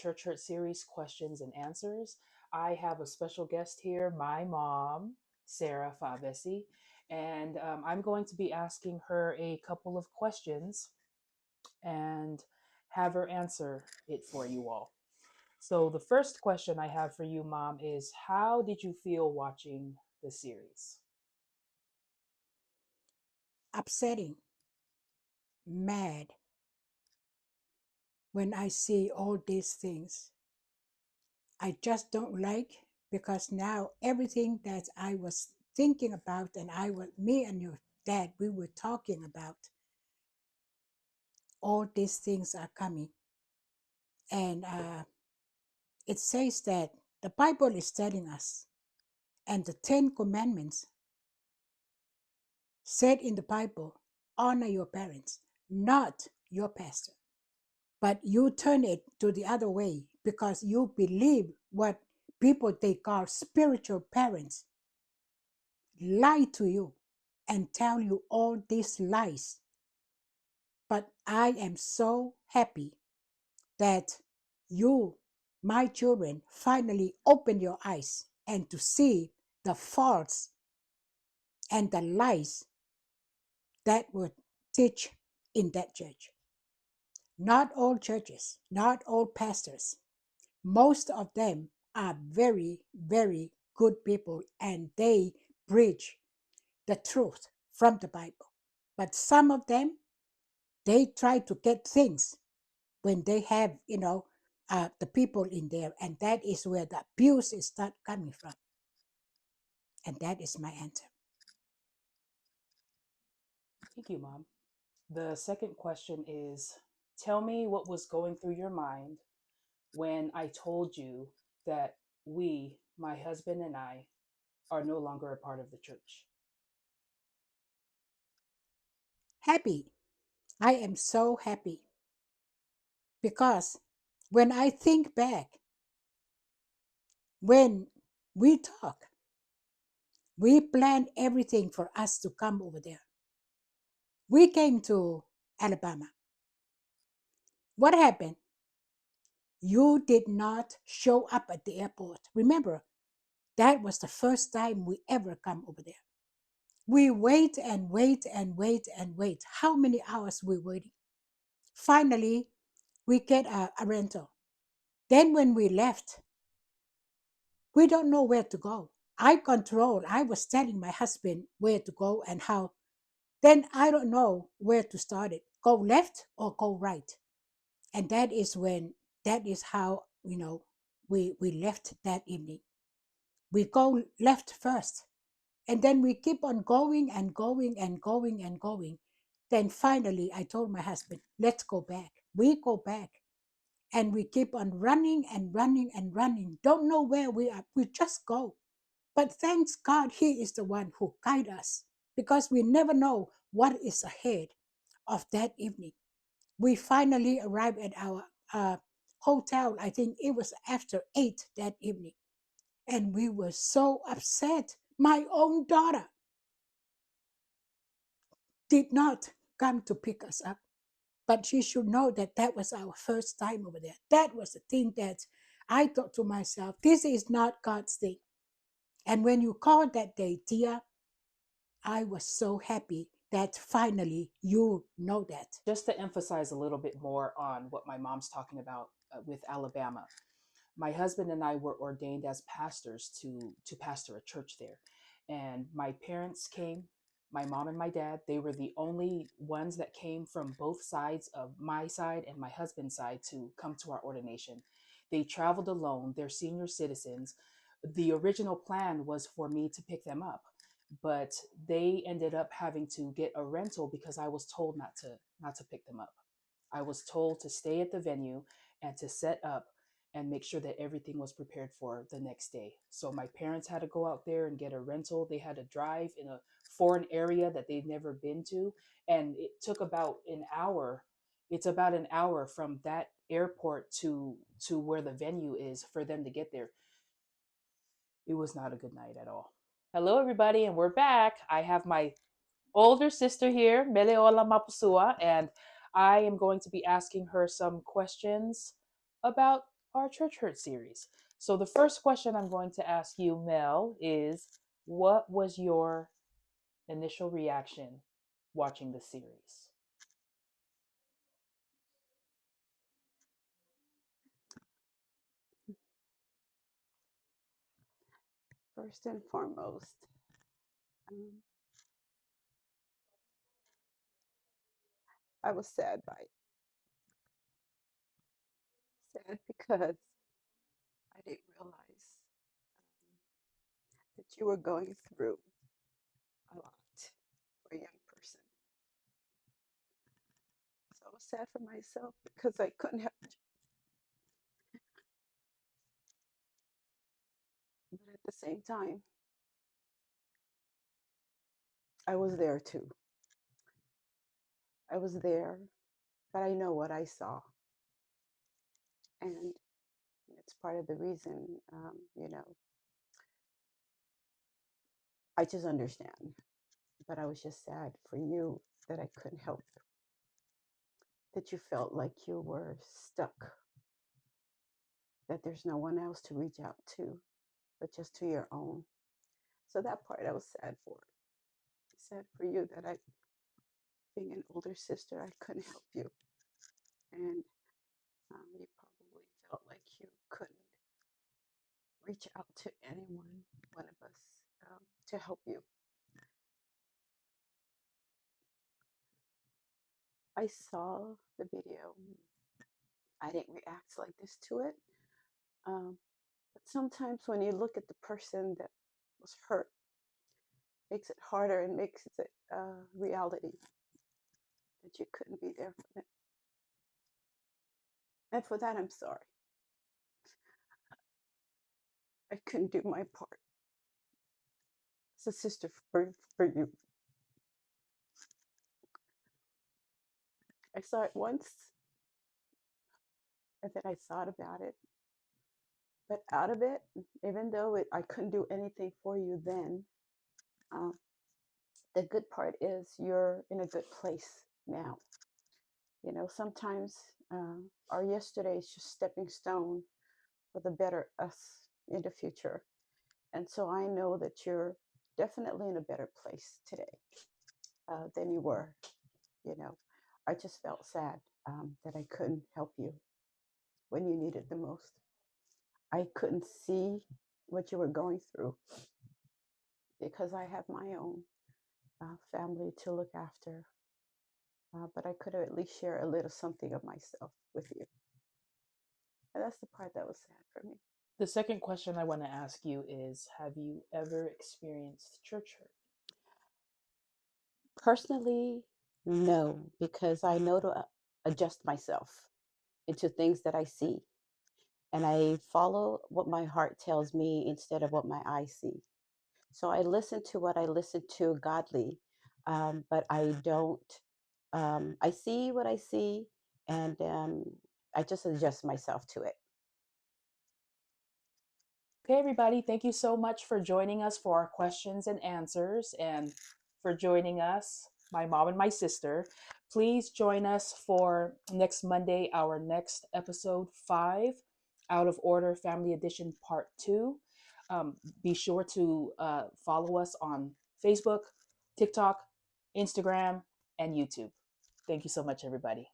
Church Hurt series, Questions and Answers. I have a special guest here, my mom, Sarah Favesi, and I'm going to be asking her a couple of questions and have her answer it for you all. So, the first question I have for you, Mom, is how did you feel watching the series? Upsetting, mad when I see all these things. I just don't like because now everything that I was thinking about and me and your dad, we were talking about, all these things are coming. And it says that the Bible is telling us, and the Ten Commandments said in the Bible, honor your parents, not your pastor. But you turn it to the other way because you believe what people they call spiritual parents lie to you and tell you all these lies. But I am so happy that you, my children, finally open your eyes and to see the faults and the lies that would teach in that church. Not all churches, not all pastors, most of them are very, very good people and they preach the truth from the Bible. But some of them, they try to get things when they have, the people in there. And that is where the abuse is start coming from. And that is my answer. Thank you, Mom. The second question is tell me what was going through your mind when I told you that we, my husband and I, are no longer a part of the church. Happy. I am so happy because when I think back, when we talk, we planned everything for us to come over there. We came to Alabama. What happened? You did not show up at the airport. Remember, that was the first time we ever come over there. We wait and wait and wait and wait. How many hours we waiting? Finally, we get a rental. Then when we left, we don't know where to go. I was telling my husband where to go and how. Then I don't know where to start it. Go left or go right. And that is how, we left that evening. We go left first. And then we keep on going and going and going and going. Then finally, I told my husband, let's go back. We go back and we keep on running and running and running. Don't know where we are. We just go. But thanks God, He is the one who guide us because we never know what is ahead of that evening. We finally arrived at our hotel. I think it was after 8 that evening. And we were so upset. My own daughter did not come to pick us up. But she should know that that was our first time over there. That was the thing that I thought to myself, this is not God's thing. And when you called that day, Tia, I was so happy that finally you know that. Just to emphasize a little bit more on what my mom's talking about with Alabama, my husband and I were ordained as pastors to pastor a church there. And my parents came, my mom and my dad, they were the only ones that came from both sides of my side and my husband's side to come to our ordination. They traveled alone, they're senior citizens. The original plan was for me to pick them up, but they ended up having to get a rental because I was told not to pick them up. I was told to stay at the venue and to set up and make sure that everything was prepared for the next day. So my parents had to go out there and get a rental. They had to drive in a foreign area that they'd never been to. And it took about an hour. It's about an hour from that airport to where the venue is for them to get there. It was not a good night at all. Hello, everybody, and we're back. I have my older sister here, Meleola Mapusua, and I am going to be asking her some questions about our Church Hurt series. So, the first question I'm going to ask you, Mel, is what was your initial reaction watching the series? First and foremost, um, I was sad by it. Sad because I didn't realize that you were going through a lot for a young person. So I was sad for myself because I couldn't help you. But at the same time, I was there too. I was there, but I know what I saw. And it's part of the reason, I just understand. But I was just sad for you that I couldn't help you, that you felt like you were stuck, that there's no one else to reach out to, but just to your own. So that part I was sad for. Sad for you that I, being an older sister, I couldn't help you. And you probably felt like you couldn't reach out to anyone, one of us, to help you. I saw the video. I didn't react like this to it. But sometimes when you look at the person that was hurt, makes it harder and makes it reality that you couldn't be there for them. And for that, I'm sorry. I couldn't do my part as a sister for you. I saw it once, and then I thought about it. But out of it, even though I couldn't do anything for you then, um, the good part is you're in a good place now. You know, sometimes our yesterday is just stepping stone for the better us in the future. And so I know that you're definitely in a better place today than you were. You know, I just felt sad that I couldn't help you when you needed the most. I couldn't see what you were going through because I have my own family to look after. But I could at least share a little something of myself with you. And that's the part that was sad for me. The second question I want to ask you is have you ever experienced church hurt? Personally, no, because I know to adjust myself into things that I see. And I follow what my heart tells me instead of what my eyes see. So I listen to what I listen to godly, but I don't, I see what I see, and I just adjust myself to it. Okay, everybody, thank you so much for joining us for our questions and answers and for joining us, my mom and my sister. Please join us for next Monday, our next episode 5, Out of Order Family Edition Part 2. Be sure to follow us on Facebook, TikTok, Instagram, and YouTube. Thank you so much, everybody.